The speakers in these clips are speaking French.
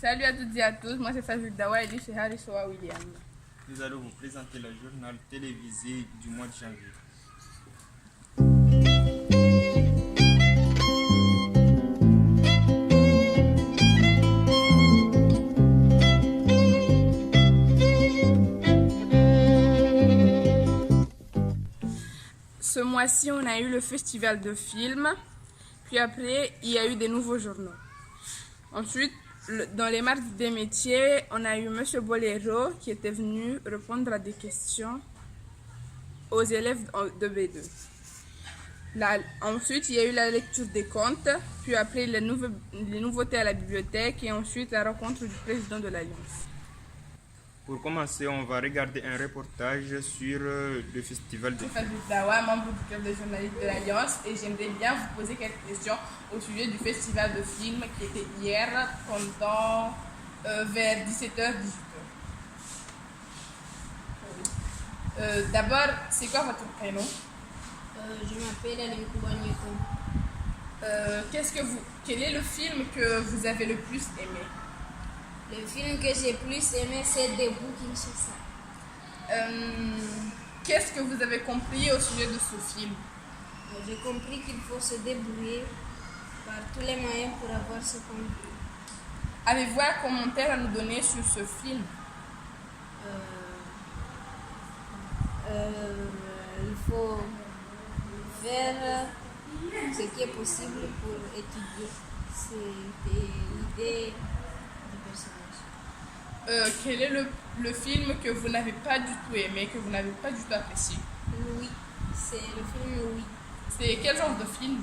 Salut à toutes et à tous, moi c'est Sajid Dawa et lui c'est Harisoa William. Nous allons vous présenter le journal télévisé du mois de janvier. Ce mois-ci, on a eu le festival de films, puis après, il y a eu des nouveaux journaux. Ensuite, dans les marques des métiers, on a eu Monsieur Bolero qui était venu répondre à des questions aux élèves de B2. Ensuite, il y a eu la lecture des comptes, puis après les nouveautés à la bibliothèque et ensuite la rencontre du président de l'Alliance. Pour commencer, on va regarder un reportage sur le festival de Je suis Sajid Dawa, membre du club des journalistes de l'Alliance et j'aimerais bien vous poser quelques questions au sujet du festival de films qui était hier pendant vers 17h-18h. D'abord, c'est quoi votre prénom? Je m'appelle Aline Koubagneton. Quel est le film que vous avez le plus aimé? Le film que j'ai plus aimé, c'est Debout Kinshasa. Qu'est-ce que vous avez compris au sujet de ce film? J'ai compris qu'il faut se débrouiller par tous les moyens pour avoir ce qu'on veut. Avez-vous un commentaire à nous donner sur ce film? Il faut faire ce qui est possible pour étudier. C'était l'idée du personnage. Quel est le film que vous n'avez pas du tout aimé, que vous n'avez pas du tout apprécié? Louis, c'est le film Louis. C'est quel genre de film?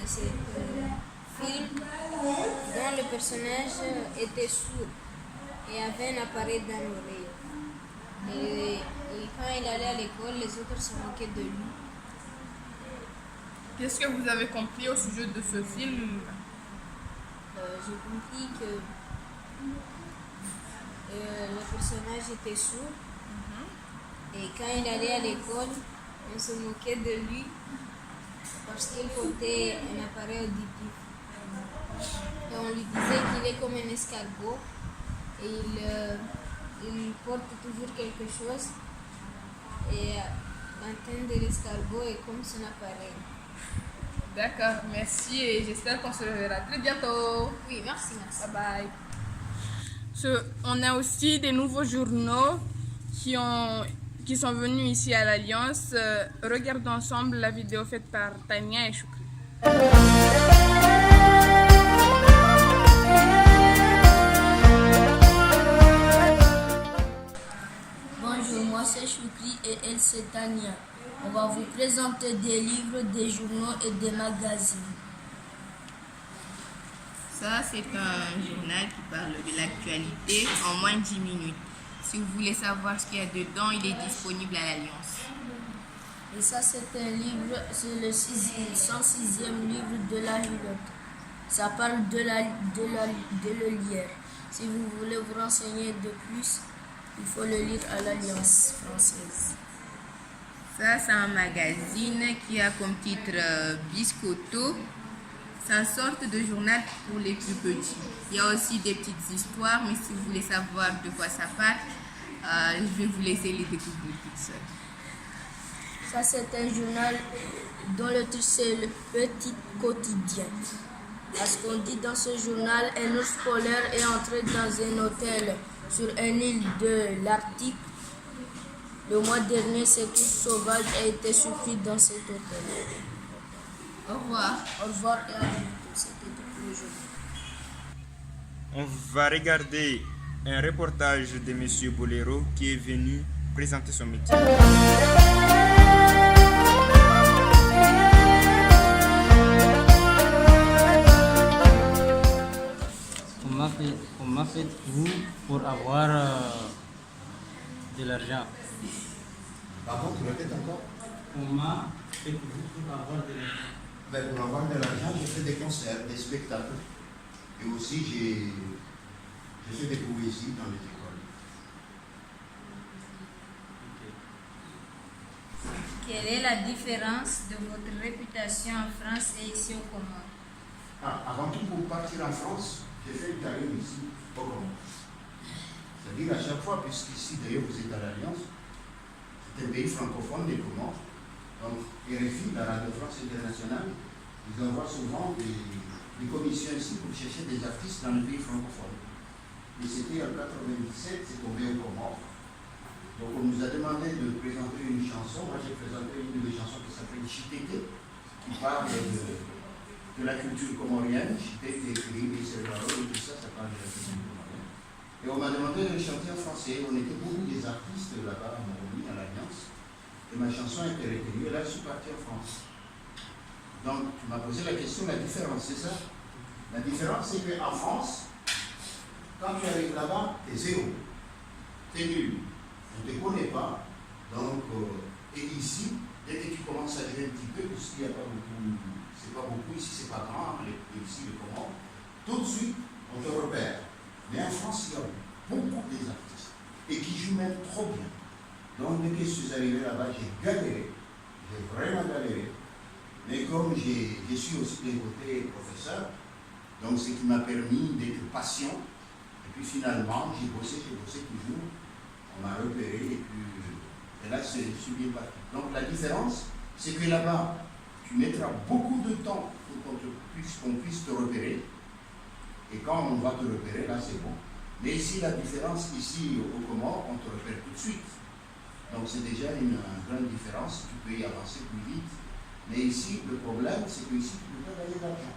C'est un film dont le personnage était sourd et avait un appareil dans l'oreille. Et quand il allait à l'école, les autres se moquaient de lui. Qu'est-ce que vous avez compris au sujet de ce film? J'ai compris que le personnage était sourd et quand il allait à l'école, on se moquait de lui parce qu'il portait un appareil auditif. Et on lui disait qu'il est comme un escargot et il porte toujours quelque chose et l'antenne de l'escargot est comme son appareil. D'accord, merci et j'espère qu'on se reverra très bientôt. Oui, merci. Bye bye. On a aussi des nouveaux journaux qui sont venus ici à l'Alliance. Regardons ensemble la vidéo faite par Tania et Choukri. Bonjour, moi c'est Choukri et elle c'est Tania. On va vous présenter des livres, des journaux et des magazines. Ça, c'est un journal qui parle de l'actualité en moins de 10 minutes. Si vous voulez savoir ce qu'il y a dedans, il est disponible à l'Alliance. Et ça, c'est un livre, c'est le 106e livre de la Hulotte. Ça parle de le lire. Si vous voulez vous renseigner de plus, il faut le lire à l'Alliance française. Ça, c'est un magazine qui a comme titre Biscotto. C'est une sorte de journal pour les plus petits. Il y a aussi des petites histoires, mais si vous voulez savoir de quoi ça parle, je vais vous laisser les découvrir toutes seules. Ça, c'est un journal dont le titre c'est le Petit Quotidien. Parce qu'on dit dans ce journal, un ours polaire est entré dans un hôtel sur une île de l'Arctique. Le mois dernier, cet ours sauvage a été surpris dans cet hôtel. Au revoir. Au revoir et à bientôt. C'était tout pour aujourd'hui. On va regarder un reportage de Monsieur Bolero qui est venu présenter son métier. Comment faites-vous pour avoir de l'argent? Pardon, tu répètes encore? Comment faites-vous pour avoir de l'argent? Pour avoir de l'argent, je fais des concerts, des spectacles. Et aussi, j'ai fait des poésies dans les écoles. Quelle est la différence de votre réputation en France et ici au Comores? Avant tout, pour partir en France, j'ai fait une carrière ici au Comores. C'est-à-dire à chaque fois, puisqu'ici d'ailleurs vous êtes à l'Alliance, c'est un pays francophone des Comores. Donc RFI, la Radio France Internationale, ils envoient souvent des commissions ici pour chercher des artistes dans le pays francophone. Et c'était en 97, c'est tombé au Comores. Donc on nous a demandé de présenter une chanson. Moi j'ai présenté une de mes chansons qui s'appelle Chiteke, qui parle de la culture comorienne. Chiteke, Kribi, Serraro, et tout ça, ça parle de la culture comorienne. Et on m'a demandé de chanter en français. On était beaucoup des artistes là-bas à Moroni, à l'Alliance. Et ma chanson a été retenue, et là je suis parti en France. Donc tu m'as posé la question, la différence, c'est ça? La différence c'est qu'en France, quand tu arrives là-bas, t'es zéro, t'es nul. On ne te connaît pas, donc, et ici, dès que tu commences à jouer un petit peu, puisqu'il n'y a pas beaucoup, c'est pas beaucoup, ici c'est pas grand, ici le Comores, tout de suite, on te repère. Mais en France, il y a beaucoup des artistes, et qui jouent même trop bien. Donc, dès que je suis arrivé là-bas, j'ai galéré, j'ai vraiment galéré. Mais comme je suis aussi d'un côté professeur, donc ce qui m'a permis d'être patient, et puis finalement, j'ai bossé toujours. On m'a repéré et là, je suis bien parti. Donc la différence, c'est que là-bas, tu mettras beaucoup de temps pour qu'on puisse te repérer. Et quand on va te repérer, là, c'est bon. Mais ici, la différence, ici, au Comores, on te repère tout de suite. Donc c'est déjà une grande différence. Tu peux y avancer plus vite. Mais ici, le problème, c'est qu'ici, tu ne peux pas gagner d'argent.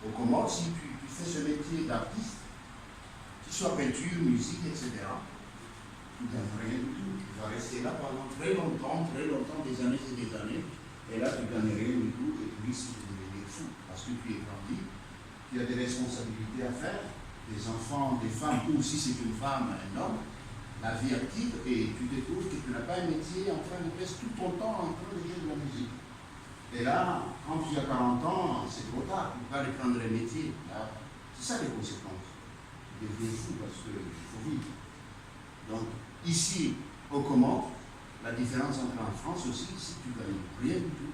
Au Comores, si tu fais ce métier d'artiste, qu'il soit peinture, musique, etc., tu ne gagnes rien du tout. Tu vas rester là pendant très longtemps, des années et des années. Et là, tu ne gagnes rien du tout et tu risques de devenir fou. Parce que tu es grandi, tu as des responsabilités à faire, des enfants, des femmes, ou si c'est une femme, un homme, la vie active, et tu découvres que tu n'as pas un métier en train de passer tout ton temps en train de jouer de la musique. Et là, quand tu as 40 ans, c'est trop tard, tu ne peux pas reprendre un métier. C'est ça les conséquences. Tu deviens fou parce qu'il faut vivre. Donc, ici, au Comores, la différence entre en France aussi, c'est que tu ne gagnes rien du tout.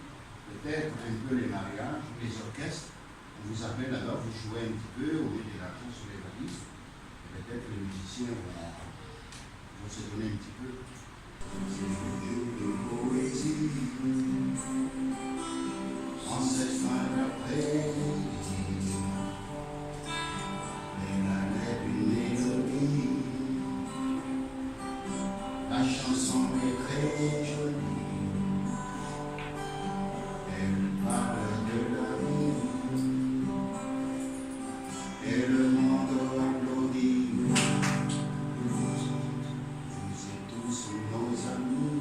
Peut-être un peu les mariages, les orchestres, on vous appelle alors, vous jouez un petit peu, on met de l'argent sur les valises, et peut-être les musiciens vont se donner un petit peu. C'est un jour de poésie, en cette fin d'après-midi, les planètes d'une mélodie. La chanson est très jolie, elle parle de la vie, et le monde applaudit. Vous êtes tous nos amis,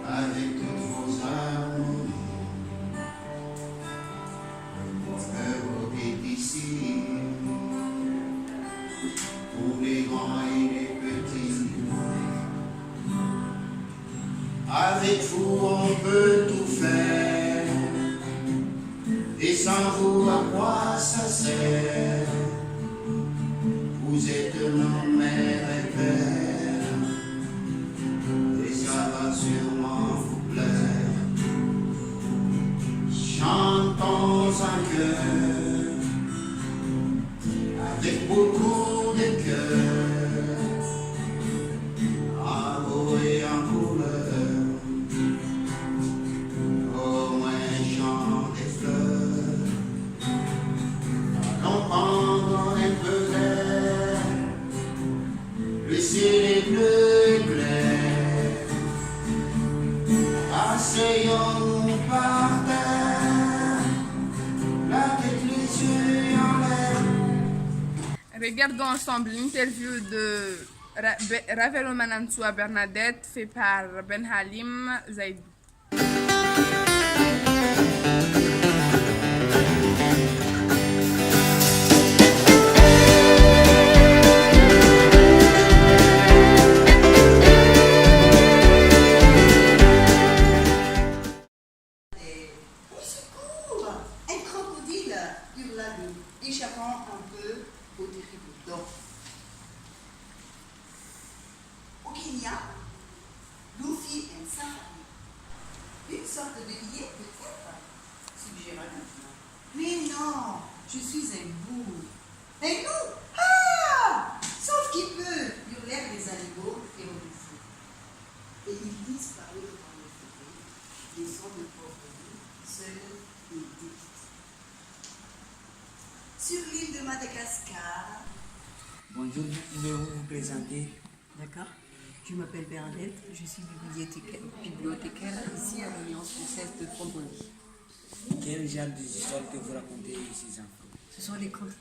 avec toutes vos harmonies. Le bonheur est ici, pour les grands et les petits. Avec vous on peut tout faire, et sans vous à quoi ça sert? Vous êtes nos mères et pères, et ça va sûrement vous plaire. Chantons un cœur, avec beaucoup de cœur, en haut et en couleur, comme un champ des fleurs. Allons prendre un peu d'air, le ciel est bleu et clair, asseyons-nous par terre, la tête, les yeux en l'air. Regardons ensemble l'interview de Ravelo Manansoua Bernadette fait par Ben Halim Zaidi. Au secours! Un crocodile hurla l'eau, échappant un peu au terrible dent. Au Kenya, Luffy et un safari. Une sorte de billet peut-être, suggéra l'infirmière. Mais non, Je suis un bourg. Un loup? Ah! Sauf qu'il peut hurler des animaux et on le fout. Et il disparaît dans le feu, laissant le pauvre loup seul et dépité. Sur l'île de Madagascar. Bonjour, pouvez-vous présenter? D'accord. Je m'appelle Bernadette, je suis bibliothécaire ici à l'Alliance française de Famboni. Quel genre d'histoire que vous racontez à ces enfants? Ce sont les contes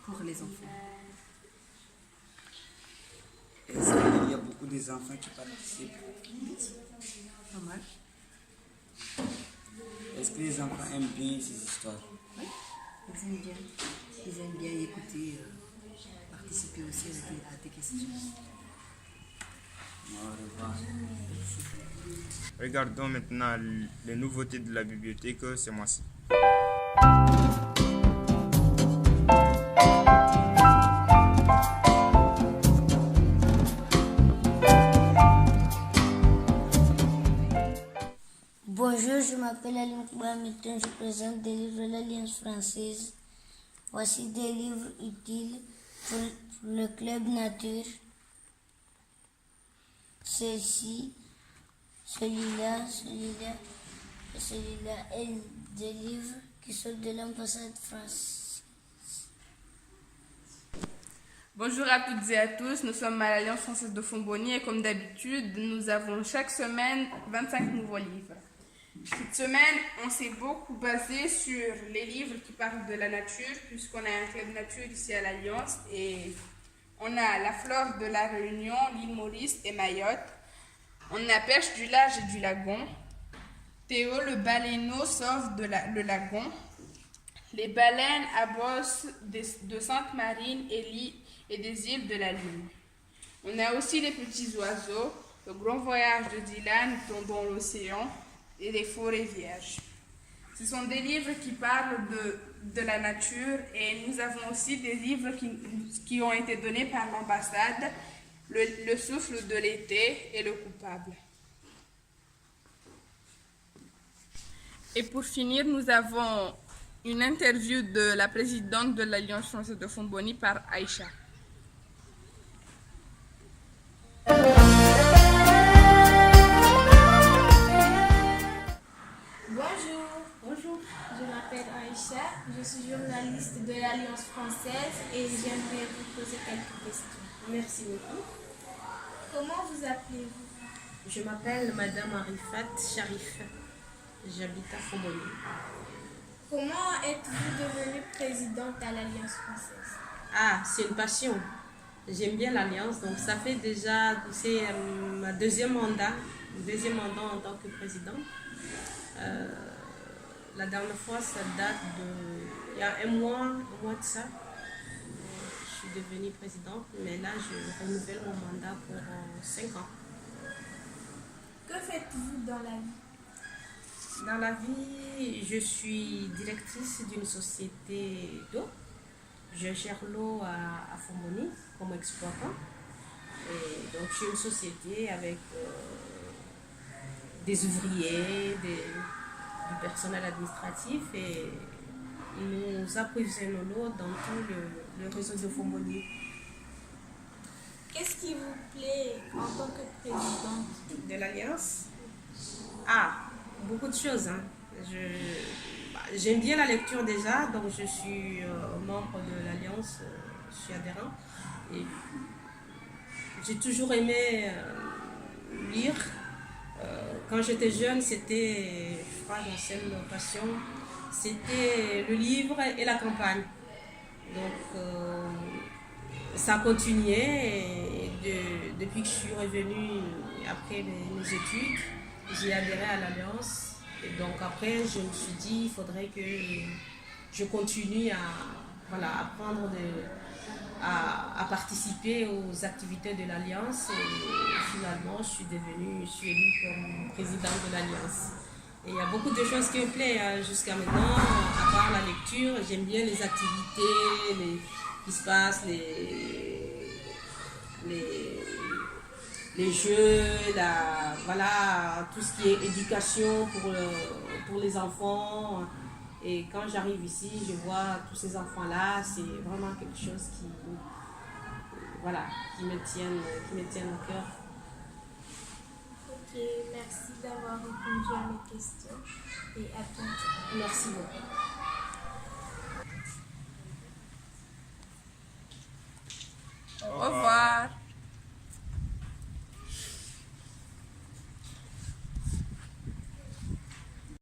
pour les enfants. Est-ce qu'il y a beaucoup d'enfants qui participent? Pas mal. Est-ce que les enfants aiment bien ces histoires? Oui, ils aiment bien. Ils aiment bien écouter, participer aussi à des questions. Au revoir. Regardons maintenant les nouveautés de la bibliothèque ce mois-ci. Bonjour, je m'appelle Aline Hamilton, je présente des livres de l'Alliance française. Voici des livres utiles pour le club nature. Ceci, celui-là et celui-là est des livres qui sont de l'ambassade française. Bonjour à toutes et à tous, nous sommes à l'Alliance française de Famboni et comme d'habitude, nous avons chaque semaine 25 nouveaux livres. Cette semaine, on s'est beaucoup basé sur les livres qui parlent de la nature, puisqu'on a un club nature ici à l'Alliance et on a la flore de la Réunion, l'île Maurice et Mayotte. On a pêche du large et du lagon. Théo le baleineau sauve le lagon. Les baleines à bosse de Sainte-Marine et des îles de la Lune. On a aussi les petits oiseaux, le grand voyage de Dylan dans l'océan et les forêts vierges. Ce sont des livres qui parlent de la nature et nous avons aussi des livres qui ont été donnés par l'ambassade, le souffle de l'été et le coupable. Et pour finir, nous avons une interview de la présidente de l'Alliance française de Famboni par Aïcha. Bonjour, je m'appelle Aïcha, je suis journaliste de l'Alliance française et j'aimerais vous poser quelques questions. Merci beaucoup. Comment vous appelez-vous? Je m'appelle Madame Arifat Sharif. J'habite à Famboni. Comment êtes-vous devenue présidente à l'Alliance française? Ah, c'est une passion. J'aime bien l'Alliance, donc ça fait déjà, c'est ma deuxième mandat en tant que présidente. La dernière fois, ça date il y a un mois de ça. Je suis devenue présidente, mais là, je renouvelle mon mandat pour 5 ans. Que faites-vous dans la vie? Dans la vie, je suis directrice d'une société d'eau. Je gère l'eau à Famboni comme exploitant. Et donc, je suis une société avec des ouvriers, du personnel administratif et nous approvisionnons l'eau dans tout le réseau de Famboni. Qu'est-ce qui vous plaît en tant que présidente de l'Alliance? Ah, beaucoup de choses. Hein. J'aime bien la lecture déjà, donc je suis membre de l'Alliance, je suis adhérent. Et j'ai toujours aimé lire. Quand j'étais jeune, c'était, je crois, l'ancienne passion, c'était le livre et la campagne. Donc, ça a continué et depuis que je suis revenue après mes études, j'ai adhéré à l'Alliance. Et donc après, je me suis dit, il faudrait que je continue à participer aux activités de l'Alliance. Et finalement, je suis élue comme présidente de l'Alliance. Et il y a beaucoup de choses qui me plaisent jusqu'à maintenant, à part la lecture. J'aime bien les activités qui se passent, les jeux, tout ce qui est éducation pour les enfants. Et quand j'arrive ici, je vois tous ces enfants-là, c'est vraiment quelque chose qui me tiennent au cœur. Ok, merci d'avoir répondu à mes questions et à bientôt. Merci beaucoup. Au revoir.